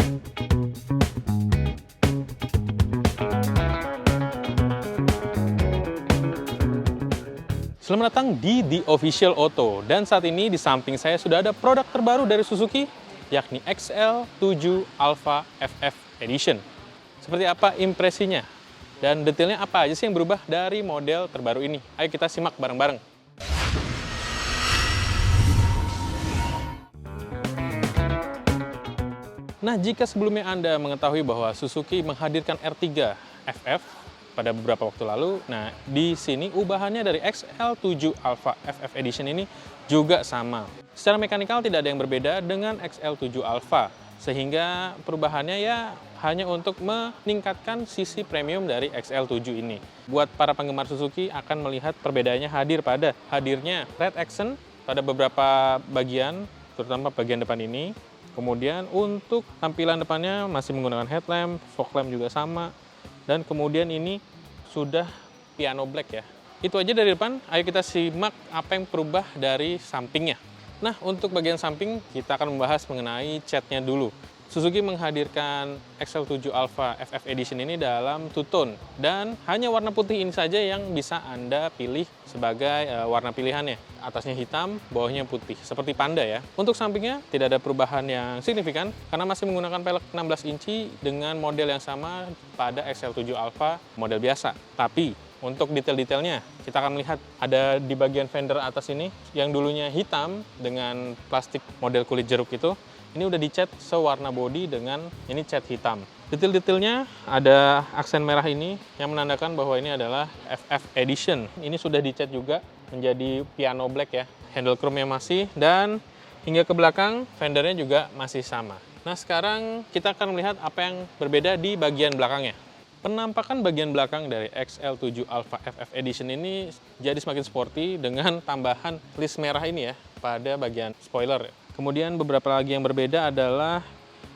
Selamat datang di The Official Auto, dan saat ini di samping saya sudah ada produk terbaru dari Suzuki, yakni XL7 Alpha FF Edition. Seperti apa impresinya? Dan detailnya apa aja sih yang berubah dari model terbaru ini? Ayo kita simak bareng-bareng. Nah, jika sebelumnya Anda mengetahui bahwa Suzuki menghadirkan R3 FF pada beberapa waktu lalu, nah di sini ubahannya dari XL7 Alpha FF Edition ini juga sama. Secara mekanikal tidak ada yang berbeda dengan XL7 Alpha, sehingga perubahannya ya hanya untuk meningkatkan sisi premium dari XL7 ini. Buat para penggemar Suzuki akan melihat perbedaannya pada hadirnya red accent pada beberapa bagian, terutama bagian depan ini. Kemudian untuk tampilan depannya masih menggunakan headlamp, fog lamp juga sama. Dan kemudian ini sudah piano black ya. Itu aja dari depan, ayo kita simak apa yang berubah dari sampingnya. Nah, untuk bagian samping kita akan membahas mengenai catnya dulu. Suzuki menghadirkan XL7 Alpha FF Edition ini dalam two-tone, dan hanya warna putih ini saja yang bisa Anda pilih sebagai warna pilihannya. Atasnya hitam, bawahnya putih, seperti Panda ya. Untuk sampingnya tidak ada perubahan yang signifikan, karena masih menggunakan pelek 16 inci dengan model yang sama pada XL7 Alpha model biasa. Tapi untuk detail-detailnya, kita akan melihat ada di bagian fender atas ini, yang dulunya hitam dengan plastik model kulit jeruk itu, ini udah dicat sewarna body dengan ini cat hitam. Detail-detailnya ada aksen merah ini yang menandakan bahwa ini adalah FF Edition. Ini sudah dicat juga menjadi piano black ya. Handle chrome-nya masih, dan hingga ke belakang fendernya juga masih sama. Nah, sekarang kita akan melihat apa yang berbeda di bagian belakangnya. Penampakan bagian belakang dari XL7 Alpha FF Edition ini jadi semakin sporty dengan tambahan list merah ini ya pada bagian spoiler. Kemudian beberapa lagi yang berbeda adalah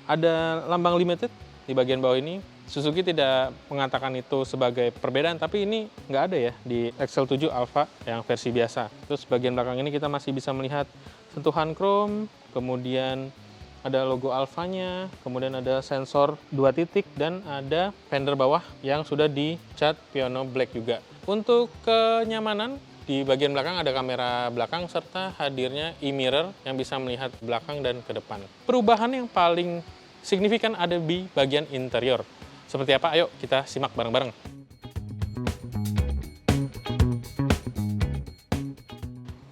ada lambang limited di bagian bawah ini. Suzuki tidak mengatakan itu sebagai perbedaan, tapi ini nggak ada ya di XL7 Alpha yang versi biasa. Terus bagian belakang ini kita masih bisa melihat sentuhan chrome, kemudian ada logo Alphanya, kemudian ada sensor 2 titik, dan ada fender bawah yang sudah dicat piano black juga. Untuk kenyamanan, di bagian belakang ada kamera belakang serta hadirnya e-mirror yang bisa melihat belakang dan ke depan. Perubahan yang paling signifikan ada di bagian interior. Seperti apa? Ayo kita simak bareng-bareng.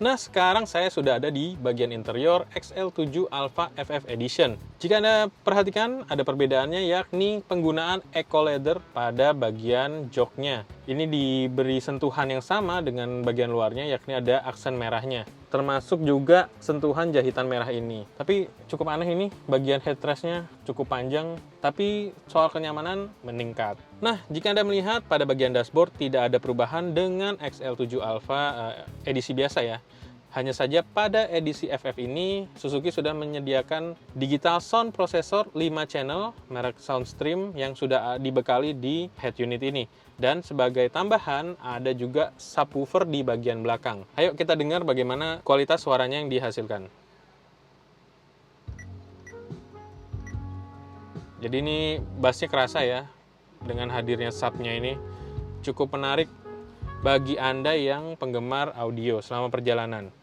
Nah, sekarang saya sudah ada di bagian interior XL7 Alpha FF Edition. Jika Anda perhatikan, ada perbedaannya, yakni penggunaan Eco Leather pada bagian joknya. Ini diberi sentuhan yang sama dengan bagian luarnya, yakni ada aksen merahnya. Termasuk juga sentuhan jahitan merah ini. Tapi cukup aneh ini, bagian headrestnya cukup panjang, tapi soal kenyamanan meningkat. Nah, jika Anda melihat pada bagian dashboard tidak ada perubahan dengan XL7 Alpha edisi biasa ya. Hanya saja pada edisi FF ini, Suzuki sudah menyediakan digital sound processor 5 channel merek Soundstream yang sudah dibekali di head unit ini. Dan sebagai tambahan, ada juga subwoofer di bagian belakang. Ayo kita dengar bagaimana kualitas suaranya yang dihasilkan. Jadi ini bassnya kerasa ya, dengan hadirnya subnya ini. Cukup menarik bagi Anda yang penggemar audio selama perjalanan.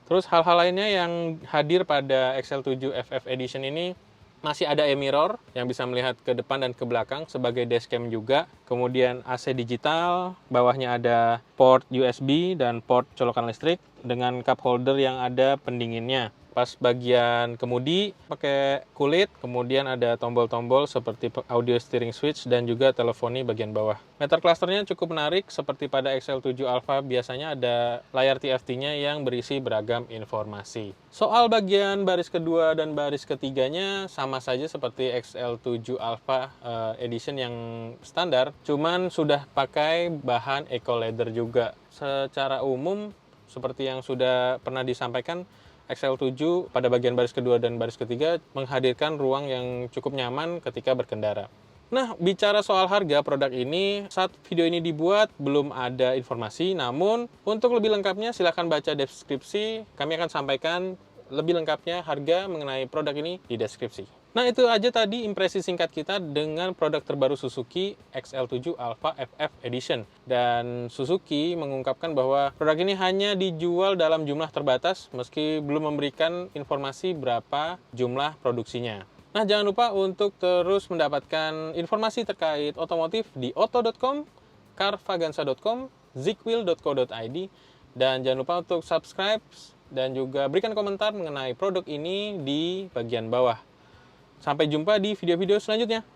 Terus hal-hal lainnya yang hadir pada XL7 FF Edition ini, masih ada e-mirror yang bisa melihat ke depan dan ke belakang sebagai dashcam juga. Kemudian AC digital, bawahnya ada port USB dan port colokan listrik dengan cup holder yang ada pendinginnya. Pas bagian kemudi pakai kulit, kemudian ada tombol-tombol seperti audio steering switch dan juga teleponi bagian bawah. Meter clusternya cukup menarik, seperti pada XL7 Alpha biasanya ada layar TFT-nya yang berisi beragam informasi. Soal bagian baris kedua dan baris ketiganya sama saja seperti XL7 Alpha Edition yang standar, cuman sudah pakai bahan Eco Leather juga. Secara umum, seperti yang sudah pernah disampaikan, XL7 pada bagian baris kedua dan baris ketiga menghadirkan ruang yang cukup nyaman ketika berkendara. Nah, bicara soal harga produk ini, saat video ini dibuat belum ada informasi, namun untuk lebih lengkapnya silahkan baca deskripsi, kami akan sampaikan lebih lengkapnya harga mengenai produk ini di deskripsi. Nah, itu aja tadi impresi singkat kita dengan produk terbaru Suzuki XL7 Alpha FF Edition. Dan Suzuki mengungkapkan bahwa produk ini hanya dijual dalam jumlah terbatas meski belum memberikan informasi berapa jumlah produksinya. Nah, jangan lupa untuk terus mendapatkan informasi terkait otomotif di otto.com, carvaganza.com, zikwil.co.id, dan jangan lupa untuk subscribe dan juga berikan komentar mengenai produk ini di bagian bawah. Sampai jumpa di video-video selanjutnya.